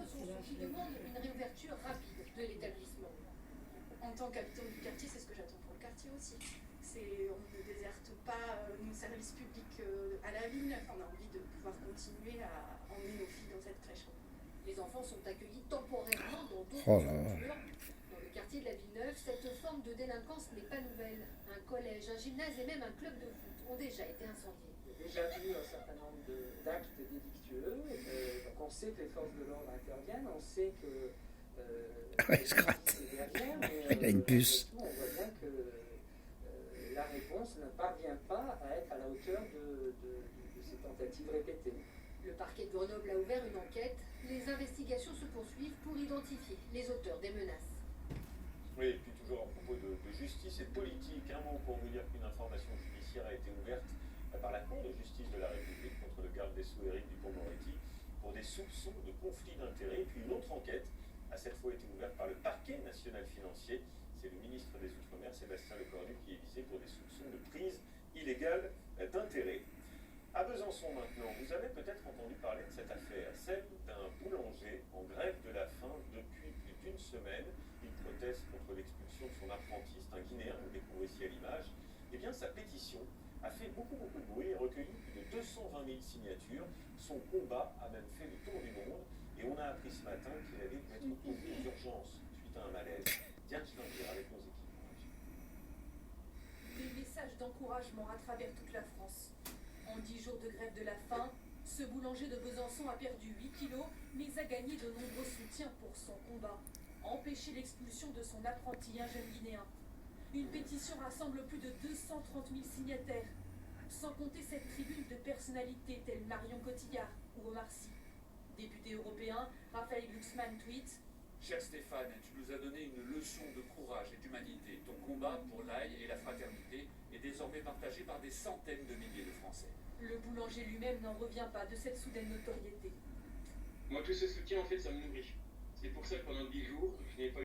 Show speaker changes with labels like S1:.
S1: nombreux sont ceux qui demandent une réouverture rapide de l'établissement.
S2: En tant qu'habitant du quartier, c'est ce que j'attends pour le quartier aussi. On ne déserte pas nos services publics à la ville. On a envie de pouvoir continuer à emmener nos filles dans cette crèche.
S1: Les enfants sont accueillis temporairement dans d'autres
S3: Oh là là.
S1: structures. Dans le quartier de la Villeneuve, cette forme de délinquance n'est pas nouvelle. Un collège, un gymnase et même un club de foot ont déjà été incendiés.
S4: Il y a déjà eu un certain nombre d'actes délictueux. Donc on sait que les forces de l'ordre interviennent, on sait que
S3: Ouais, il se gratte.
S4: derrière, mais
S3: Il a une puce.
S4: on voit bien que la réponse ne parvient pas à être à la hauteur de ces tentatives répétées.
S1: Le parquet de Grenoble a ouvert une enquête. Les investigations se poursuivent pour identifier les auteurs des menaces.
S5: Oui, et puis toujours à propos de justice et de politique, un mot pour vous dire qu'une information judiciaire a été ouverte par la Cour de justice de la République contre le garde des Sceaux Éric Dupond-Moretti pour des soupçons de conflit d'intérêts. Et puis une autre enquête a cette fois été ouverte par le parquet national financier. C'est le ministre des Outre-mer, Sébastien Lecornu, qui est visé pour des soupçons de prise illégale d'intérêts. À Besançon maintenant, vous avez peut-être entendu parler de cette affaire, celle d'un boulanger en grève de la faim depuis plus d'une semaine. Il proteste contre l'expulsion de son apprenti, c'est un Guinéen, vous le découvrez ici à l'image. Eh bien, sa pétition a fait beaucoup de bruit et recueilli plus de 220 000 signatures. Son combat a même fait le tour du monde et on a appris ce matin qu'il allait être conduit aux urgences suite à un malaise. Diane Schneider avec nos équipes.
S2: Des messages d'encouragement à travers toute la France. En 10 jours de grève de la faim, ce boulanger de Besançon a perdu 8 kilos, mais a gagné de nombreux soutiens pour son combat. Empêcher l'expulsion de son apprenti, un jeune Guinéen. Une pétition rassemble plus de 230 000 signataires, sans compter cette tribune de personnalités telles Marion Cotillard ou Omar Sy. Député européen, Raphaël Glucksmann tweet:
S6: Cher Stéphane, tu nous as donné une leçon de courage et d'humanité. Ton combat pour l'ail et la fraternité est désormais partagé par des centaines de milliers de Français.
S2: Le boulanger lui-même n'en revient pas de cette soudaine notoriété.
S7: Moi, tout ce soutien, en fait, ça me nourrit. C'est pour ça que pendant 10 jours, je n'ai pas